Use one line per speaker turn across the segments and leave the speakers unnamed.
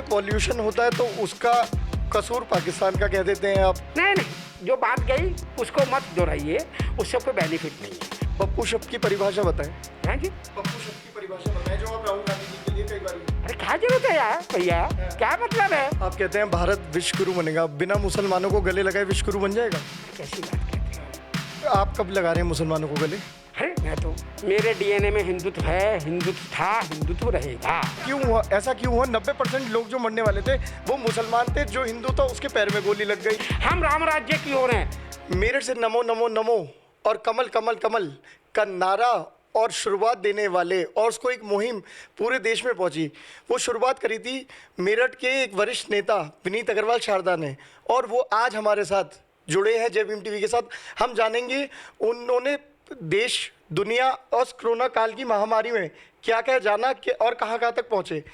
Pollution होता है तो उसका कसूर पाकिस्तान का कह देते हैं आप।
नहीं नहीं, जो बात गई उसको मत दोहराइए, उससे कोई बेनिफिट नहीं है।
पप्पू शब्द की परिभाषा बताएं।
हाँ जी,
पप्पू शब्द की परिभाषा बताएं जो आप राहुल गांधी जी के लिए कई बार।
अरे क्या जरूरत है यार भैया, क्या मतलब है?
आप कहते हैं भारत विश्व गुरु बनेगा, बिना मुसलमानों को गले लगाए विश्व गुरु बन जाएगा।
कैसी बात कहते हैं
आप कब लगा रहे हैं मुसलमानों को गले?
अरे मैं तो, मेरे डीएनए में हिंदुत्व है, हिंदुत्व था, हिंदुत्व रहेगा।
क्यों हुआ ऐसा? क्यों हुआ? 90% लोग जो मरने वाले थे वो मुसलमान थे, जो हिंदू था उसके पैर में गोली लग गई।
हम राम राज्य की ओर हैं।
मेरठ से नमो नमो नमो और कमल कमल कमल का नारा और शुरुआत देने वाले, और उसको एक मुहिम पूरे देश में पहुंची। वो शुरुआत करी थी मेरठ के एक वरिष्ठ नेता विनीत अग्रवाल शारदा ने, और वो आज हमारे साथ जुड़े हैं जय भीम टीवी के साथ। हम जानेंगे उन्होंने देश, दुनिया और कोरोना काल की महामारी में क्या क्या जाना और कहाँ कहाँ तक पहुँचे।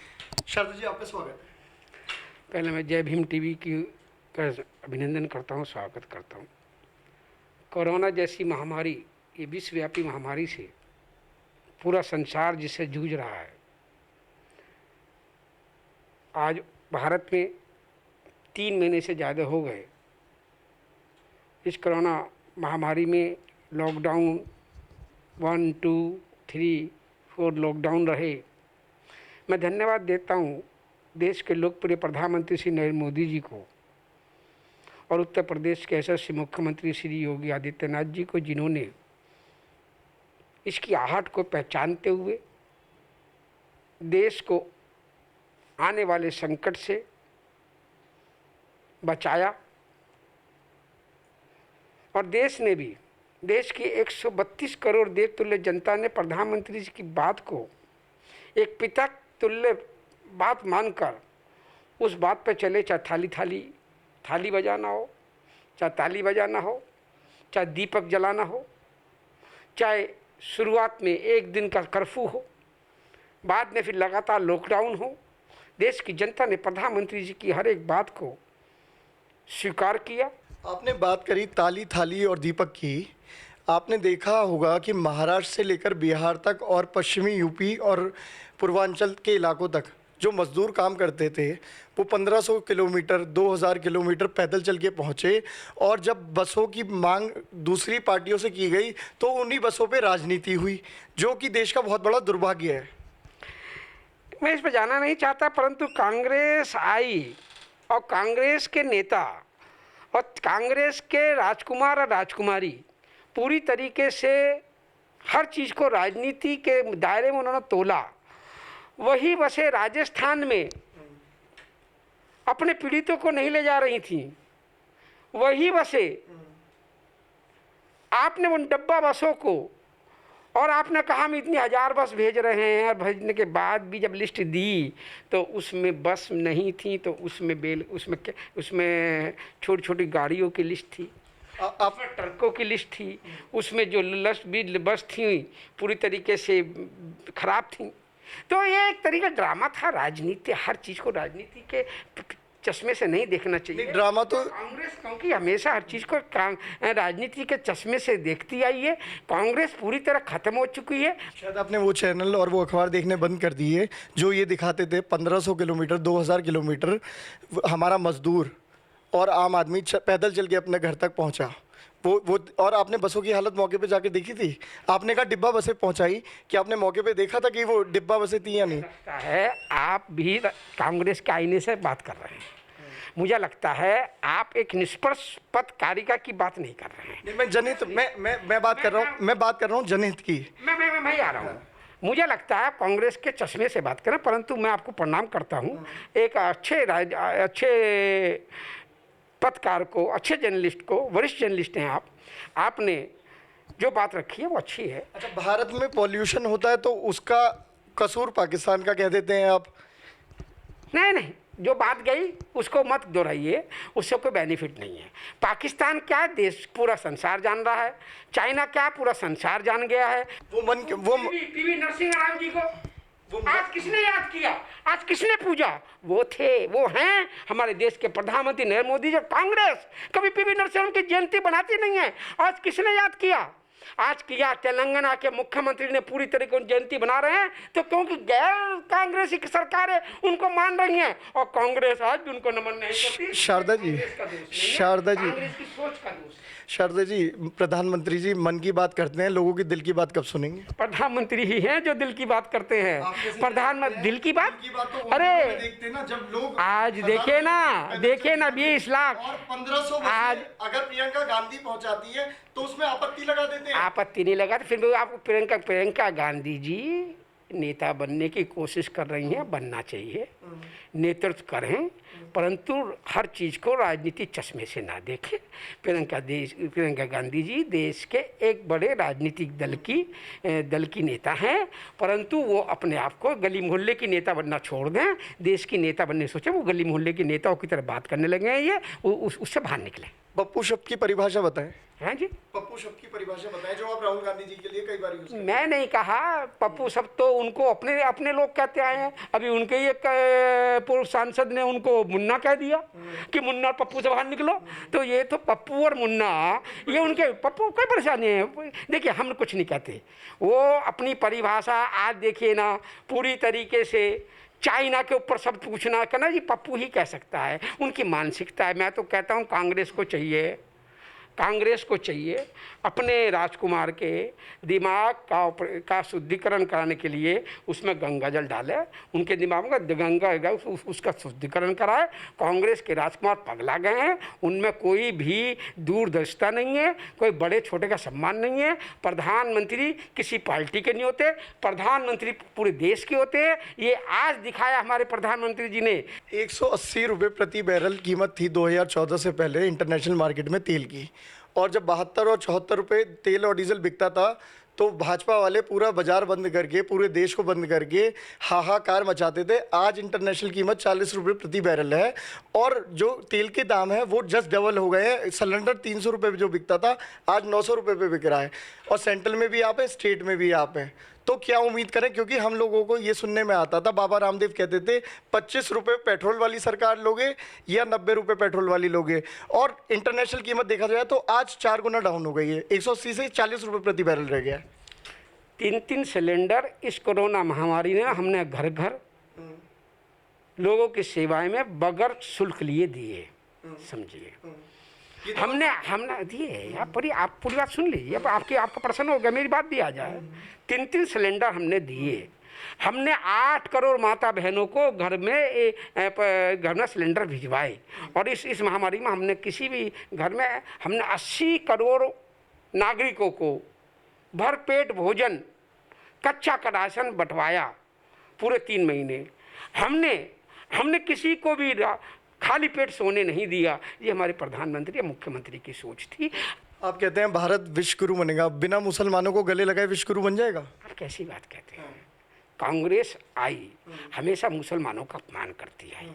शारदा जी, आपका स्वागत है।
पहले मैं जय भीम टीवी की का अभिनंदन करता हूँ, स्वागत करता हूँ। कोरोना जैसी महामारी, ये विश्वव्यापी महामारी से पूरा संसार जिससे जूझ रहा है, आज भारत में 3 महीने से ज़्यादा हो गए। इस कोरोना महामारी में लॉकडाउन 1, 2, 3, 4 लॉकडाउन रहे। मैं धन्यवाद देता हूँ देश के लोकप्रिय प्रधानमंत्री श्री नरेंद्र मोदी जी को और उत्तर प्रदेश के यशस्वी मुख्यमंत्री श्री योगी आदित्यनाथ जी को, जिन्होंने इसकी आहट को पहचानते हुए देश को आने वाले संकट से बचाया। और देश ने भी, देश की 132 करोड़ देवतुल्य जनता ने प्रधानमंत्री जी की बात को एक पिता तुल्य बात मानकर उस बात पर चले। चाहे थाली बजाना हो, चाहे ताली बजाना हो, चाहे दीपक जलाना हो, चाहे शुरुआत में 1 दिन का कर्फ्यू हो, बाद में फिर लगातार लॉकडाउन हो, देश की जनता ने प्रधानमंत्री जी की हर एक बात को स्वीकार किया।
आपने बात करी ताली, थाली और दीपक की। आपने देखा होगा कि महाराष्ट्र से लेकर बिहार तक और पश्चिमी यूपी और पूर्वांचल के इलाकों तक जो मज़दूर काम करते थे वो 1500 किलोमीटर, 2000 किलोमीटर पैदल चल के पहुँचे। और जब बसों की मांग दूसरी पार्टियों से की गई तो उन्हीं बसों पे राजनीति हुई, जो कि देश का बहुत बड़ा दुर्भाग्य है।
मैं इस पर जाना नहीं चाहता, परंतु कांग्रेस आई और कांग्रेस के नेता और कांग्रेस के राजकुमार और राजकुमारी पूरी तरीके से हर चीज़ को राजनीति के दायरे में उन्होंने तोला। वही बसें राजस्थान में अपने पीड़ितों को नहीं ले जा रही थी। वही बसें आपने उन डब्बा बसों को, और आपने कहा हम इतनी 1000 बस भेज रहे हैं, और भेजने के बाद भी जब लिस्ट दी तो उसमें बस नहीं थी, तो उसमें छोटी छोटी गाड़ियों की लिस्ट थी, उसमें ट्रकों की लिस्ट थी, उसमें जो बस थी पूरी तरीके से खराब थी। तो ये एक तरीका ड्रामा था। राजनीति, हर चीज़ को राजनीति के चश्मे से नहीं देखना चाहिए।
ड्रामा तो
कांग्रेस, क्योंकि हमेशा हर चीज़ को राजनीति के चश्मे से देखती आई है। कांग्रेस पूरी तरह खत्म हो चुकी है।
शायद आपने वो चैनल और वो अखबार देखने बंद कर दिए जो ये दिखाते थे 1500 किलोमीटर, 2000 किलोमीटर हमारा मजदूर और आम आदमी पैदल चल के अपने घर तक पहुंचा। वो और आपने बसों की हालत मौके पे जाके देखी थी। आपने कहा डिब्बा बसें पहुंचाई, कि आपने मौके पे देखा था कि वो डिब्बा बसें थी या नहीं?
लगता है आप भी कांग्रेस के आईने से बात कर रहे हैं। मुझे लगता है आप एक निष्पक्ष पत्रकारिता की बात नहीं कर रहे हैं।
नहीं, मैं जनहित, मैं बात कर रहा हूँ जनहित की।
मैं आ रहा हूँ। मुझे लगता है कांग्रेस के चश्मे से बात करें, परंतु मैं आपको प्रणाम करता हूँ। एक अच्छे पत्रकार को, अच्छे जर्नलिस्ट को, वरिष्ठ जर्नलिस्ट हैं आप, आपने जो बात रखी है वो अच्छी है।
अच्छा, भारत में पॉल्यूशन होता है तो उसका कसूर पाकिस्तान का कह देते हैं आप।
नहीं नहीं, जो बात गई उसको मत दोहराइए, उससे कोई बेनिफिट नहीं है। पाकिस्तान क्या देश पूरा संसार जान रहा है, चाइना क्या पूरा संसार जान गया है।
वो
पीवी नरसिंह राव जी को आज किसने याद किया, आज किसने पूजा? वो थे, वो हैं हमारे देश के प्रधानमंत्री नरेंद्र मोदी जी। कांग्रेस कभी पीवी नरसिंह राव की जयंती बनाती नहीं है। आज किसने याद किया? आज किया, तेलंगाना के मुख्यमंत्री ने पूरी तरीके से जयंती बना रहे हैं, तो क्योंकि गैर कांग्रेसी की सरकार है उनको मान रही है, और कांग्रेस आज भी उनको नमन नहीं करती।
शारदा जी,
कांग्रेस का दोष नहीं है,
शारदा जी,
कांग्रेस की सोच का दोष है।
शारदा जी, प्रधानमंत्री जी मन की बात करते हैं, लोगों की दिल की बात कब सुनेंगे?
प्रधानमंत्री ही हैं जो दिल की बात करते हैं। प्रधानमंत्री दिल की बात,
तो
अरे
देखते ना जब लोग
आज देखिए ना 20 लाख
और 1500
आज
अगर प्रियंका गांधी पहुंचाती है तो उसमें आपत्ति लगा देते हैं।
आपत्ति नहीं लगा, फिर भी आपको प्रियंका गांधी जी नेता बनने की कोशिश कर रही हैं, बनना चाहिए, नेतृत्व करें, परंतु हर चीज़ को राजनीतिक चश्मे से ना देखें। प्रियंका गांधी जी देश के एक बड़े राजनीतिक दल की नेता हैं, परंतु वो अपने आप को गली मोहल्ले की नेता बनना छोड़ दें, देश की नेता बनने सोचे, वो गली मोहल्ले की नेताओं की तरह बात करने लगे हैं, ये उससे बाहर निकले।
पप्पू शब्द की परिभाषा बताएं।
हैं जी,
पप्पू शब्द की परिभाषा बताएं जो आप राहुल गांधी जी के लिए कई बार यूज करते हैं।
मैं नहीं कहा, पप्पू शब्द तो उनको अपने लोग कहते आए हैं। अभी उनके ही एक पूर्व सांसद ने उनको मुन्ना कह दिया कि मुन्ना और पप्पू से बाहर निकलो, तो ये तो पप्पू और मुन्ना, ये उनके पप्पू कोई परेशानी है। देखिए हम कुछ नहीं कहते, वो अपनी परिभाषा आज देखिए ना पूरी तरीके से चाइना के ऊपर शब्द पूछना करना जी पप्पू ही कह सकता है, उनकी मानसिकता है। मैं तो कहता हूँ कांग्रेस को चाहिए अपने राजकुमार के दिमाग का शुद्धिकरण कराने के लिए उसमें गंगा जल डाले, उनके दिमाग में गंगा उसका शुद्धिकरण कराए। कांग्रेस के राजकुमार पगला गए हैं, उनमें कोई भी दूरदर्शिता नहीं है, कोई बड़े छोटे का सम्मान नहीं है। प्रधानमंत्री किसी पार्टी के नहीं होते, प्रधानमंत्री पूरे देश के होते हैं। ये आज दिखाया हमारे प्रधानमंत्री जी ने।
180 रुपये प्रति बैरल कीमत थी 2014 से पहले इंटरनेशनल मार्केट में तेल की, और जब 72 और 74 रुपये तेल और डीजल बिकता था तो भाजपा वाले पूरा बाजार बंद करके, पूरे देश को बंद करके हाहाकार मचाते थे। आज इंटरनेशनल कीमत 40 रुपये प्रति बैरल है, और जो तेल के दाम है वो जस्ट डबल हो गए हैं। सिलेंडर 300 रुपये जो बिकता था आज 900 रुपये पे बिक रहा है, और सेंट्रल में भी आप हैं, स्टेट में भी आप हैं। तो क्या उम्मीद करें, क्योंकि हम लोगों को ये सुनने में आता था, बाबा रामदेव कहते थे 25 रुपये पेट्रोल वाली सरकार लोगे या 90 रुपये पेट्रोल वाली लोगे, और इंटरनेशनल कीमत देखा जाए तो आज 4 गुना डाउन हो गई है, 180 से 40 रुपये प्रति बैरल रह गया है।
3 सिलेंडर इस कोरोना महामारी ने हमने घर घर लोगों की सेवाएं में बगैर शुल्क लिए दिए, समझिए। हमने दिए, आप पूरी बात सुन लीजिए, अब आपका प्रश्न हो गया, मेरी बात भी आ जाए। 3 सिलेंडर हमने दिए, हमने 8 करोड़ माता बहनों को घर में सिलेंडर भिजवाए, और इस महामारी में हमने किसी भी घर में हमने 80 करोड़ नागरिकों को भरपेट भोजन, कच्चा का राशन बंटवाया पूरे 3 महीने। हमने किसी को भी खाली पेट सोने नहीं दिया। ये हमारे प्रधानमंत्री या मुख्यमंत्री की सोच थी।
आप कहते हैं भारत विश्व गुरु बनेगा, बिना मुसलमानों को गले लगाए विश्व गुरु बन जाएगा?
आप कैसी बात कहते हैं? कांग्रेस आई हमेशा मुसलमानों का अपमान करती है,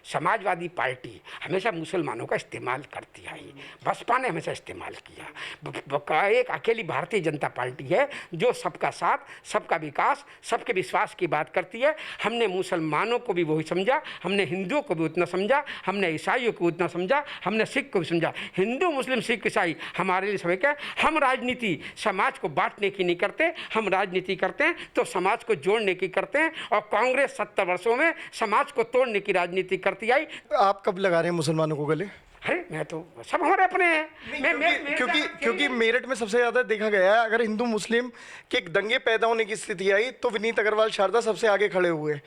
समाजवादी पार्टी हमेशा मुसलमानों का इस्तेमाल करती आई, बसपा ने हमेशा इस्तेमाल किया। एक अकेली भारतीय जनता पार्टी है जो सबका साथ, सबका विकास, सबके विश्वास की बात करती है। हमने मुसलमानों को भी वही समझा, हमने हिंदुओं को भी उतना समझा, हमने ईसाइयों को उतना समझा, हमने सिख को भी समझा। हिंदू मुस्लिम सिख ईसाई हमारे लिए सब क्या, हम राजनीति समाज को बांटने की नहीं करते, हम राजनीति करते हैं तो समाज को जोड़ने की करते हैं, और कांग्रेस 70 वर्षों में समाज को तोड़ने की राजनीति करती आई।
आप कब लगा रहे हैं मुसलमानों को गले?
अरे मैं तो सब हमारे अपने हैं।
क्योंकि मेरठ में सबसे ज़्यादा देखा गया है, अगर हिंदू मुस्लिम के दंगे पैदा होने की स्थिति आई तो विनीत अग्रवाल शारदा सबसे आगे खड़े हुए।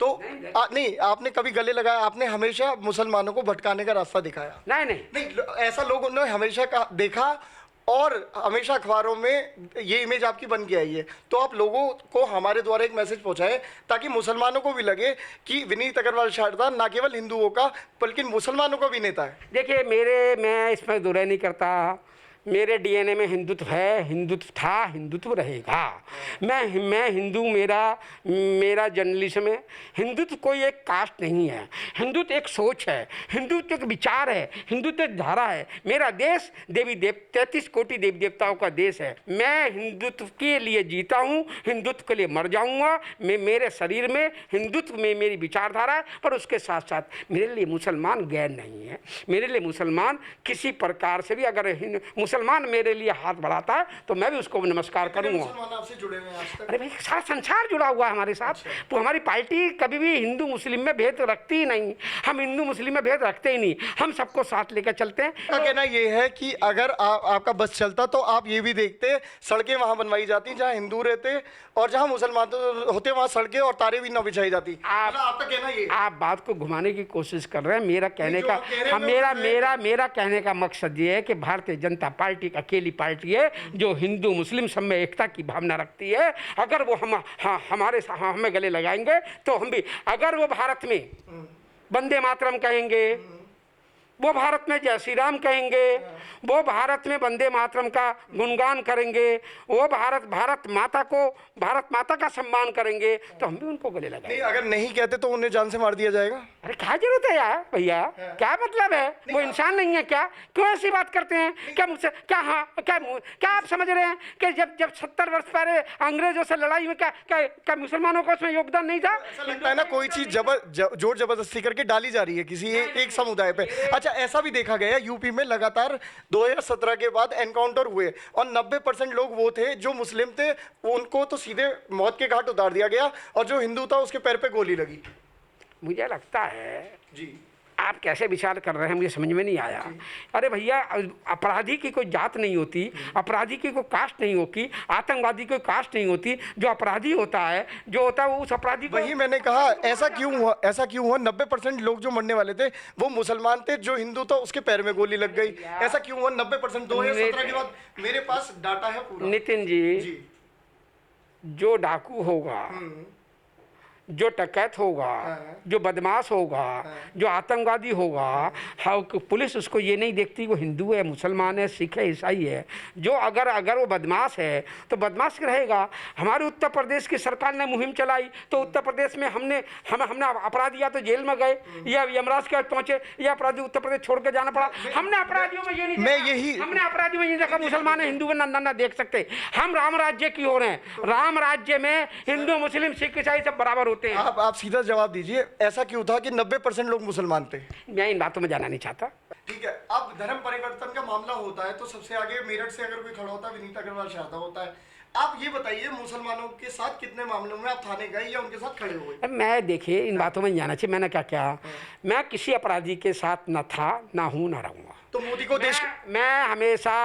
तो नहीं, आपने कभी गले लगाया? आपने हमेशा मुसलमानों को भटकाने का रास्ता दिखाया।
नहीं,
ऐसा लोगों ने हमेशा देखा, और हमेशा अखबारों में ये इमेज आपकी बन के आई है। तो आप लोगों को हमारे द्वारा एक मैसेज पहुंचाएं ताकि मुसलमानों को भी लगे कि विनीत अग्रवाल शारदा ना केवल हिंदुओं का बल्कि मुसलमानों का भी नेता है।
देखिए मैं इसमें दुराई नहीं करता, मेरे डीएनए में हिंदुत्व है, हिंदुत्व था, हिंदुत्व रहेगा। मैं हिंदू, मेरा जर्नलिज्म है। हिंदुत्व कोई एक कास्ट नहीं है, हिंदुत्व एक सोच है, हिंदुत्व एक विचार है, हिंदुत्व एक धारा है। मेरा देश 33 कोटि देवी देवताओं का देश है। मैं हिंदुत्व के लिए जीता हूँ, हिंदुत्व के लिए मर जाऊँगा। मेरे शरीर में हिंदुत्व में मेरी विचारधारा है, पर उसके साथ साथ मेरे लिए मुसलमान गैर नहीं है। मेरे लिए मुसलमान किसी प्रकार से भी, अगर मुसलमान मेरे लिए हाथ बढ़ाता है तो मैं भी उसको नमस्कार करूँगा।
मुसलमान आपसे जुड़े हुए हैं आज तक?
अरे भाई सारा संसार जुड़ा हुआ है हमारे साथ। तो हमारी पार्टी कभी भी हिंदू मुस्लिम में भेद रखती ही नहीं, हम हिंदू मुस्लिम में भेद रखते ही नहीं, हम सबको साथ लेकर चलते हैं।
का कहना ये है कि अगर आपका बस चलता तो आप ये भी देखते सड़कें वहां बनवाई जाती जहां हिंदू रहते और जहां मुसलमान तो होते वहां सड़कें और तारे भी न बिछाई जाती। मतलब आपका कहना ये है?
आप बात को घुमाने की कोशिश कर रहे हैं। मेरा कहने
जो
का
आप कह रहे हैं,
मेरा कहने का मकसद ये है कि भारतीय जनता पार्टी एक अकेली पार्टी है जो हिंदू मुस्लिम सब में एकता की भावना रखती है। अगर वो हमें गले लगाएंगे तो हम भी, अगर वो भारत में वंदे मातरम कहेंगे, वो भारत में जय श्री राम कहेंगे, वो भारत में वंदे मातरम का गुणगान करेंगे, वो भारत माता का सम्मान करेंगे तो हम भी उनको गले लगाएंगे।
नहीं, अगर नहीं कहते तो उन्हें जान से मार दिया जाएगा।
अरे क्या जरूरत है यार भैया, क्या मतलब है? वो इंसान नहीं है क्या? क्यों ऐसी बात करते हैं? क्या मुझसे क्या आप समझ रहे हैं कि जब 70 वर्ष पहले अंग्रेजों से लड़ाई में क्या मुसलमानों का उसमें योगदान नहीं था?
ऐसा लगता है ना कोई चीज जोर जबरदस्ती करके डाली जा रही है किसी एक समुदाय पे। अच्छा, ऐसा भी देखा गया यूपी में लगातार 2017 के बाद एनकाउंटर हुए और 90% लोग वो थे जो मुस्लिम थे, उनको तो सीधे मौत के घाट उतार दिया गया और जो हिंदू था उसके पैर पे गोली लगी।
मुझे लगता है
जी,
आप कैसे विचार कर रहे हैं मुझे समझ में नहीं आया। अरे भैया, अपराधी की कोई जात नहीं होती, अपराधी की कोई कास्ट नहीं होती, आतंकवादी की कोई कास्ट नहीं होती। जो अपराधी होता है वो उस अपराधी को,
वही मैंने कहा ऐसा क्यों हुआ 90% लोग जो मरने वाले थे वो मुसलमान थे, जो हिंदू था उसके पैर में गोली लग गई। ऐसा क्यों हुआ 90%? 2017 के बाद मेरे पास डाटा है पूरा।
नितिन जी, जो डाकू होगा, जो टकैत होगा, जो बदमाश होगा, जो आतंकवादी होगा, हाँ, पुलिस उसको ये नहीं देखती वो हिंदू है, मुसलमान है, सिख है, ईसाई है। जो अगर वो बदमाश है तो बदमाश रहेगा। हमारे उत्तर प्रदेश की सरकार ने मुहिम चलाई तो उत्तर प्रदेश में हमने अपराधी या तो जेल में गए या यमराज के पहुंचे या अपराधी उत्तर प्रदेश छोड़ के जाना पड़ा। हमने अपराधियों में ये नहीं हमने अपराधियों में ये देखा मुसलमान है हिंदू में ना देख सकते। हम राम राज्य की हो रहे हैं, राम राज्य में हिंदू मुस्लिम सिख ईसाई सब बराबर होते हैं।
आप सीधा जवाब दीजिए, ऐसा क्यों था कि 90% लोग मुसलमान थे?
मैं इन बातों में जाना नहीं चाहता।
ठीक है, अब धर्म परिवर्तन का मामला होता है तो सबसे आगे मेरठ से अगर कोई खड़ा होता है विनीत अग्रवाल शाह होता है। आप ये बताइए, मुसलमानों के साथ कितने मामलों में आप थाने गए या उनके साथ खड़े हुए?
मैं देखिए इन बातों में नहीं जाना चाहिए। मैंने क्या मैं किसी अपराधी के साथ न था, ना हूँ, ना रहूँगा।
तो मोदी को देश
मैं हमेशा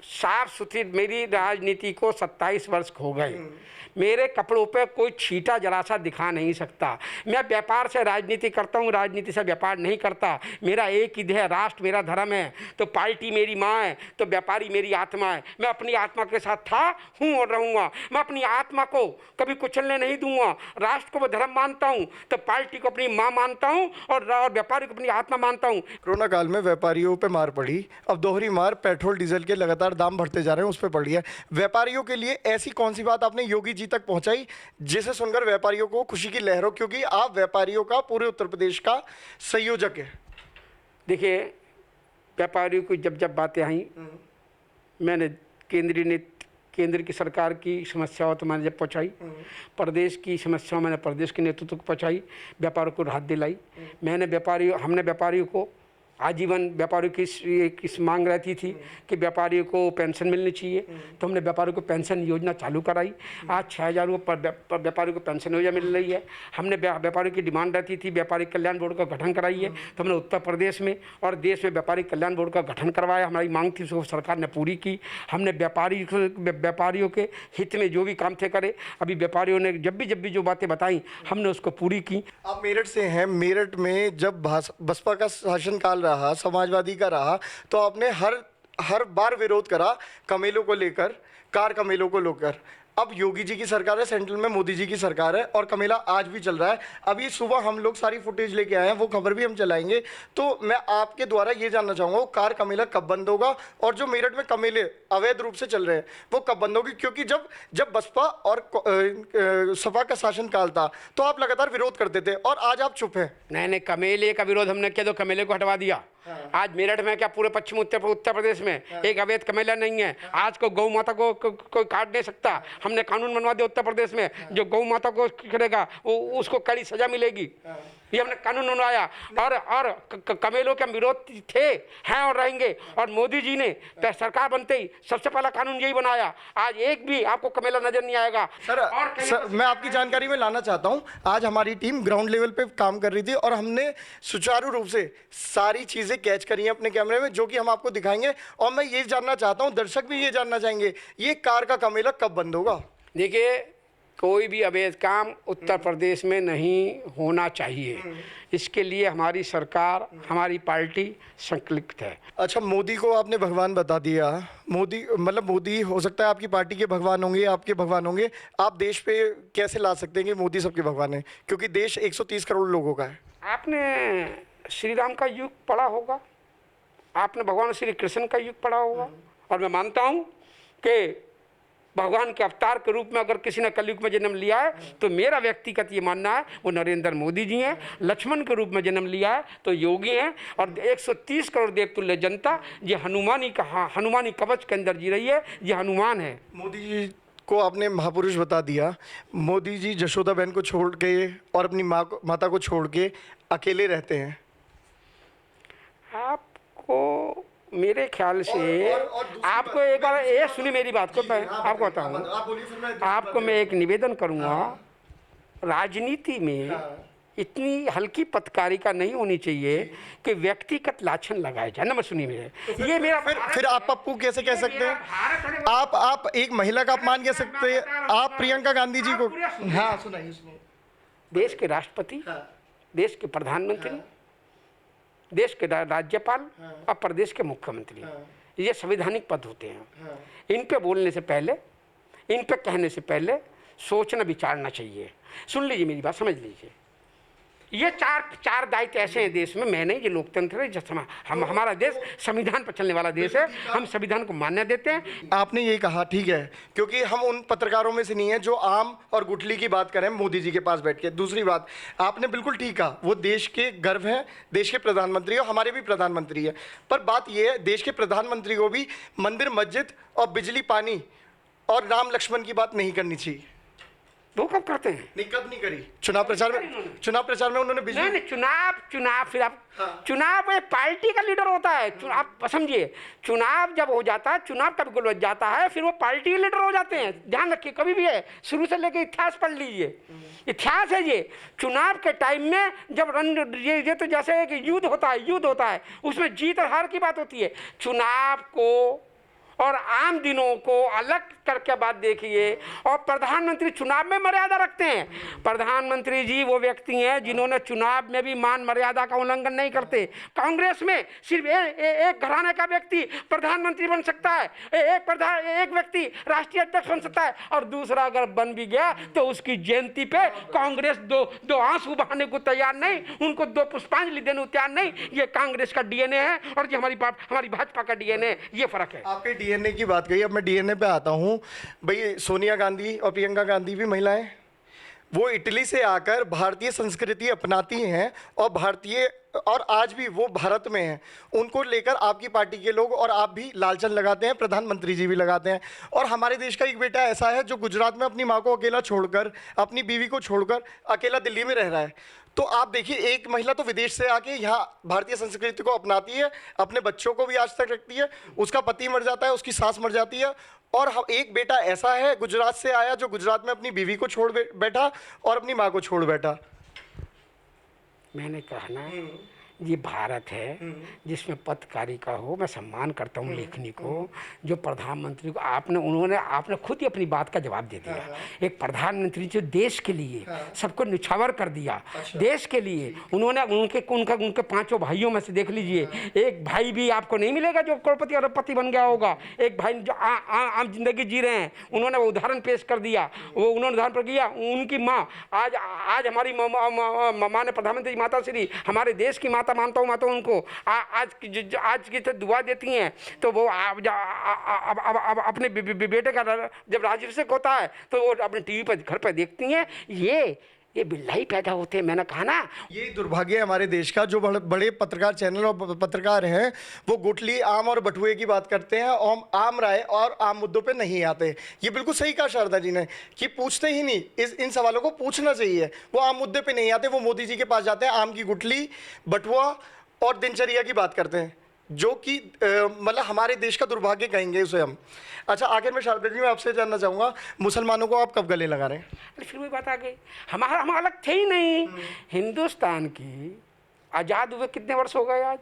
साफ सुथरी, मेरी राजनीति को 27 वर्ष हो गए। मेरे कपड़ों पे कोई छींटा जरा सा दिखा नहीं सकता। मैं व्यापार से राजनीति करता हूँ, राजनीति से व्यापार नहीं करता। मेरा एक ही ध्येय, राष्ट्र मेरा धर्म है, तो पार्टी मेरी माँ है, तो व्यापारी मेरी आत्मा है। मैं अपनी आत्मा के साथ था, हूँ और रहूँगा। मैं अपनी आत्मा को कभी कुचलने नहीं दूंगा। राष्ट्र को मैं धर्म मानता हूँ तो पार्टी को अपनी माँ मानता हूँ और व्यापारी को अपनी आत्मा मानता हूँ।
कोरोना काल में व्यापारियों पे मार पड़ी, अब दोहरी मार पेट्रोल डीजल के लगातार दाम बढ़ते जा रहे हैं उस पर पड़ी है। व्यापारियों के लिए ऐसी कौन सी बात आपने योगी जी तक पहुंचाई जिसे सुनकर व्यापारियों को खुशी की लहर हो, क्योंकि आप व्यापारियों का पूरे उत्तर प्रदेश का संयोजक है?
देखिए, व्यापारियों की जब बातें आई, मैंने केंद्र की सरकार की समस्याओं तो मैंने जब पहुंचाई, प्रदेश की समस्याओं मैंने प्रदेश के नेतृत्व को पहुंचाई, व्यापारियों को राहत दिलाई। हमने व्यापारियों को आजीवन, व्यापारियों की मांग रहती थी कि व्यापारियों को पेंशन मिलनी चाहिए, तो हमने व्यापारियों को पेंशन योजना चालू कराई। आज 6,000 रुपये पर व्यापारियों को पेंशन योजना मिल रही है। हमने व्यापारियों की डिमांड रहती थी व्यापारी कल्याण बोर्ड का गठन कराई है, तो हमने उत्तर प्रदेश में और देश में व्यापारी कल्याण बोर्ड का गठन करवाया। हमारी मांग थी, उसको सरकार ने पूरी की। हमने व्यापारियों के हित में जो भी काम थे करे। अभी व्यापारियों ने जब भी जो बातें बताई हमने उसको पूरी की।
आप मेरठ से हैं, मेरठ में जब बसपा का शासनकाल रहा, समाजवादी का रहा, तो आपने हर बार विरोध करा कमेलों को लेकर, कार कमेलों को लेकर। अब योगी जी की सरकार है, सेंट्रल में मोदी जी की सरकार है और कमेला आज भी चल रहा है। अभी सुबह हम लोग सारी फुटेज लेके आए हैं, वो खबर भी हम चलाएंगे। तो मैं आपके द्वारा ये जानना चाहूँगा, वो कार कमेला कब बंद होगा और जो मेरठ में कमेले अवैध रूप से चल रहे हैं वो कब बंद होगी? क्योंकि जब बसपा और सपा का शासनकाल था तो आप लगातार विरोध करते थे और आज आप चुप हैं।
नहीं, कमेले का विरोध हमने किया तो कमेले को हटवा दिया। आज मेरठ में क्या पूरे पश्चिम उत्तर प्रदेश में एक अवैध कमेला नहीं है। आज को गौ माता को कोई काट नहीं सकता। हमने कानून बनवा दिया उत्तर प्रदेश में, जो गौ माता को करेगा वो उसको कड़ी सजा मिलेगी। ये हमने कानून बनवाया और कमेलों के विरोध थे, हैं और रहेंगे। और मोदी जी ने सरकार बनते ही सबसे पहला कानून यही बनाया। आज एक भी आपको कमेला नजर नहीं आएगा।
सर मैं आपकी जानकारी में लाना चाहता हूं, आज हमारी टीम ग्राउंड लेवल पे काम कर रही थी और हमने सुचारू रूप से सारी चीज़ें कैच करी हैं अपने कैमरे में, जो कि हम आपको दिखाएंगे। और मैं ये जानना चाहता हूं, दर्शक भी ये जानना चाहेंगे, ये कार का कमेला कब बंद होगा?
देखिए, कोई भी अवैध काम उत्तर प्रदेश में नहीं होना चाहिए। इसके लिए हमारी सरकार, हमारी पार्टी संकल्पित है।
अच्छा, मोदी को आपने भगवान बता दिया। मोदी हो सकता है आपकी पार्टी के भगवान होंगे, आपके भगवान होंगे। आप देश पे कैसे ला सकते हैं कि मोदी सबके भगवान है, क्योंकि देश 130 करोड़ लोगों का है?
आपने श्री राम का युग पढ़ा होगा, आपने भगवान श्री कृष्ण का युग पढ़ा होगा। और मैं मानता हूँ कि भगवान के अवतार के रूप में अगर किसी ने कलयुग में जन्म लिया है तो मेरा व्यक्तिगत ये मानना है वो नरेंद्र मोदी जी हैं। लक्ष्मण के रूप में जन्म लिया है तो योगी हैं। और 130 करोड़ देवतुल्य जनता ये हनुमानी कवच के अंदर जी रही है, ये हनुमान है।
मोदी जी को आपने महापुरुष बता दिया। मोदी जी जशोदा बहन को छोड़ के और अपनी माता को छोड़ के अकेले रहते हैं।
आपको मेरे ख्याल से आपको एक बार ये सुनिए मेरी बात को, मैं आपको बताऊँ। आपको मैं एक निवेदन करूँगा, राजनीति में इतनी हल्की पत्रकारिता नहीं होनी चाहिए कि व्यक्तिगत लाछन लगाए जाए। नमस्ते, सुनिए मेरे, ये मेरा
फिर आप पप्पू कैसे कह सकते हैं? आप एक महिला का अपमान कह सकते हैं? आप प्रियंका गांधी जी को? हाँ, सुनाइए।
देश के राष्ट्रपति, देश के प्रधानमंत्री, देश के राज्यपाल और प्रदेश के मुख्यमंत्री, ये संवैधानिक पद होते हैं। इन पे बोलने से पहले, इन पे कहने से पहले सोचना विचारना चाहिए। सुन लीजिए मेरी बात, समझ लीजिए। ये चार दायित्व ऐसे हैं देश में। मैं नहीं, ये लोकतंत्र है। हमारा देश संविधान पर चलने वाला देश है। हम संविधान को मान्यता देते हैं।
आपने ये कहा, ठीक है, क्योंकि हम उन पत्रकारों में से नहीं है जो आम और गुठली की बात करें मोदी जी के पास बैठ के। दूसरी बात, आपने बिल्कुल ठीक कहा, वो देश के गर्व हैं, देश के प्रधानमंत्री और हमारे भी प्रधानमंत्री है। पर बात ये है, देश के प्रधानमंत्री को भी मंदिर, मस्जिद और बिजली, पानी और राम लक्ष्मण की बात नहीं करनी चाहिए।
वो कब करते हैं?
नहीं, कब नहीं करी? चुनाव प्रचार में उन्होंने बिजली
नहीं, चुनाव फिर आप चुनाव एक पार्टी का लीडर होता है। आप समझिए, चुनाव जब हो जाता है, चुनाव कब गुल जाता है, फिर वो पार्टी के लीडर हो जाते हैं। ध्यान रखिए, कभी भी है, शुरू से लेकर इतिहास पढ़ लीजिए। इतिहास है ये। चुनाव के टाइम में जब ये तो जैसे एक युद्ध होता है, उसमें जीत और हार की बात होती है। चुनाव को और आम दिनों को अलग करके बात देखिए। और प्रधानमंत्री चुनाव में मर्यादा रखते हैं। प्रधानमंत्री जी वो व्यक्ति हैं जिन्होंने चुनाव में भी मान मर्यादा का उल्लंघन नहीं करते। कांग्रेस में सिर्फ एक घराने का व्यक्ति प्रधानमंत्री बन सकता है, एक व्यक्ति राष्ट्रीय अध्यक्ष बन सकता है, और दूसरा अगर बन भी गया तो उसकी जयंती पे कांग्रेस दो आंसू बहाने को तैयार नहीं, उनको 2 पुष्पांजलि देने को तैयार नहीं। ये कांग्रेस का डीएनए है और ये हमारी भाजपा का डीएनए है। ये फर्क है।
आपके डीएनए की बात कही, अब मैं डीएनए पे आता हूँ। भाई, सोनिया गांधी और प्रियंका गांधी भी महिलाएं, वो इटली से आकर भारतीय संस्कृति अपनाती हैं और आज भी वो भारत में हैं। उनको लेकर आपकी पार्टी के लोग और आप भी लालचन लगाते हैं, प्रधानमंत्री जी भी लगाते हैं। और हमारे देश का एक बेटा ऐसा है जो गुजरात में अपनी माँ को अकेला छोड़कर, अपनी बीवी को छोड़कर अकेला दिल्ली में रह रहा है। तो आप देखिए, एक महिला तो विदेश से आके यहाँ भारतीय संस्कृति को अपनाती है, अपने बच्चों को भी आज तक रखती है, उसका पति मर जाता है, उसकी सास मर जाती है, और एक बेटा ऐसा है गुजरात से आया जो गुजरात में अपनी बीवी को छोड़ बैठा और अपनी माँ को छोड़ बैठा।
मैंने कहा ना, ये भारत है जिसमें पत्रकारिता हो। मैं सम्मान करता हूँ लेखनी को, जो प्रधानमंत्री को आपने खुद ही अपनी बात का जवाब दे दिया। एक प्रधानमंत्री जो देश के लिए सबको निछावर कर दिया। देश के लिए उन्होंने उनके 5 भाइयों में से देख लीजिए, एक भाई भी आपको नहीं मिलेगा जो करोड़पति अरबपति बन गया होगा। एक भाई जो आम जिंदगी जी रहे हैं, उन्होंने वो उदाहरण पेश कर दिया। उन्होंने उदाहरण पर किया। उनकी माँ आज हमारी माँ ने, प्रधानमंत्री माता श्री, हमारे देश की माता मानता हूँ मैं तो उनको। आज की तो दुआ देती हैं, तो वो अपने बेटे का जब राज्याभिषेक होता है तो वो अपने टीवी पर घर पर देखती हैं। ये बिल्ला ही पैदा होते हैं। मैंने कहा ना,
ये दुर्भाग्य है हमारे देश का, जो बड़े पत्रकार चैनल और पत्रकार हैं वो गुठली आम और बटुए की बात करते हैं और आम राय और आम मुद्दों पे नहीं आते। ये बिल्कुल सही कहा शारदा जी ने कि पूछते ही नहीं, इन सवालों को पूछना चाहिए। वो आम मुद्दे पे नहीं आते, वो मोदी जी के पास जाते हैं, आम की गुठली, बटुआ और दिनचर्या की बात करते हैं, जो कि मतलब हमारे देश का दुर्भाग्य कहेंगे उसे हम। अच्छा, आखिर में शारदा जी मैं आपसे जानना चाहूँगा, मुसलमानों को आप कब गले लगा रहे हैं?
अरे फिर वही बात आ गई, हम अलग थे ही नहीं। हिंदुस्तान की आज़ाद हुए कितने वर्ष हो गए? आज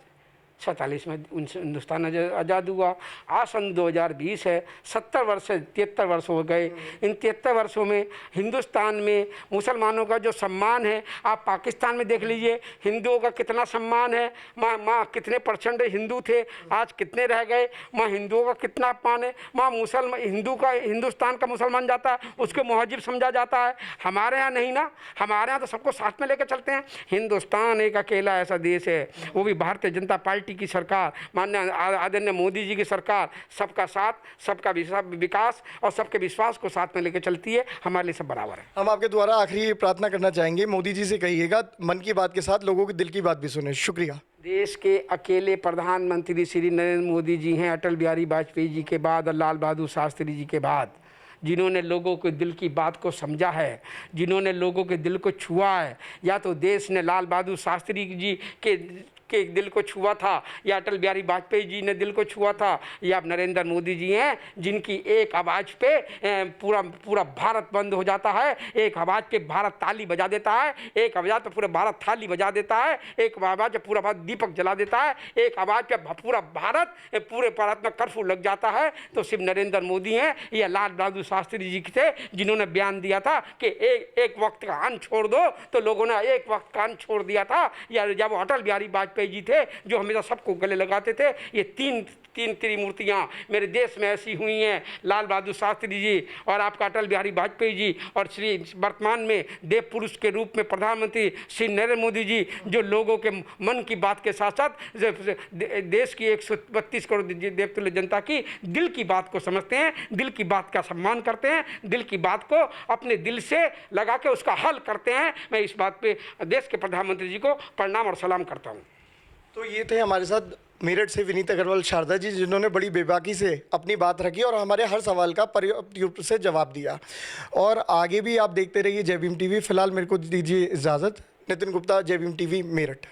47 में हिंदुस्तान आज़ाद हुआ। आज सन 2020 है, 70 वर्ष से 73 वर्ष हो गए। इन 73 वर्षों में हिंदुस्तान में मुसलमानों का जो सम्मान है, आप पाकिस्तान में देख लीजिए हिंदुओं का कितना सम्मान है। माँ कितने % हिंदू थे, आज कितने रह गए। माँ हिंदुओं का कितना अपमान है। माँ हिंदुस्तान का मुसलमान जाता है उसको मुहजिब समझा जाता है। हमारे यहाँ नहीं ना, हमारे यहाँ तो सबको साथ में लेकर चलते हैं। हिंदुस्तान एक अकेला ऐसा देश है, वो भी भारतीय जनता पार्टी की सरकार, माननीय आदरणीय मोदी जी की सरकार, सबका साथ, सबका विकास और सबके विश्वास को साथ में लेकर चलती है। हमारे लिए सब बराबर है।
हम आपके द्वारा आखिरी प्रार्थना करना चाहेंगे, मोदी जी से कहिएगा मन की बात के साथ लोगों के दिल की बात भी सुने। शुक्रिया।
देश के अकेले प्रधानमंत्री श्री नरेंद्र मोदी जी हैं, अटल बिहारी वाजपेयी जी के बाद और लाल बहादुर शास्त्री जी के बाद, जिन्होंने लोगों के दिल की बात को समझा है, जिन्होंने लोगों के दिल को छुआ है। या तो देश ने लाल बहादुर शास्त्री जी के दिल को छुआ था, या अटल बिहारी वाजपेयी जी ने दिल को छुआ था, या अब नरेंद्र मोदी जी हैं जिनकी एक आवाज़ पे पूरा भारत बंद हो जाता है। एक आवाज़ पे भारत ताली बजा देता है, एक आवाज़ पे पूरा भारत थाली बजा देता है, एक आवाज़ पे पूरा भारत दीपक जला देता है, एक आवाज़ पे पूरे भारत में कर्फ्यू लग जाता है। तो सिर्फ नरेंद्र मोदी हैं या लाल बहादुर शास्त्री जी थे जिन्होंने बयान दिया था कि एक वक्त का अन्न छोड़ दो, तो लोगों ने एक वक्त का अन्न छोड़ दिया था। या जब अटल बिहारी वाजपेयी जी थे जो हमेशा सबको गले लगाते थे। ये तीन त्रिमूर्तियाँ मेरे देश में ऐसी हुई हैं, लाल बहादुर शास्त्री जी और आपका अटल बिहारी वाजपेयी जी, और श्री वर्तमान में देव पुरुष के रूप में प्रधानमंत्री श्री नरेंद्र मोदी जी, जो लोगों के मन की बात के साथ साथ देश की 132 करोड़ देवतुल्य जनता की दिल की बात को समझते हैं, दिल की बात का सम्मान करते हैं, दिल की बात को अपने दिल से लगा के उसका हल करते हैं। मैं इस बात पे देश के प्रधानमंत्री जी को प्रणाम और सलाम करता हूँ।
तो ये थे हमारे साथ मेरठ से विनीत अग्रवाल शारदा जी, जिन्होंने बड़ी बेबाकी से अपनी बात रखी और हमारे हर सवाल का पर्याप्त रूप से जवाब दिया। और आगे भी आप देखते रहिए जय भीम टीवी। फिलहाल मेरे को दीजिए इजाज़त। नितिन गुप्ता, जय भीम टीवी, मेरठ।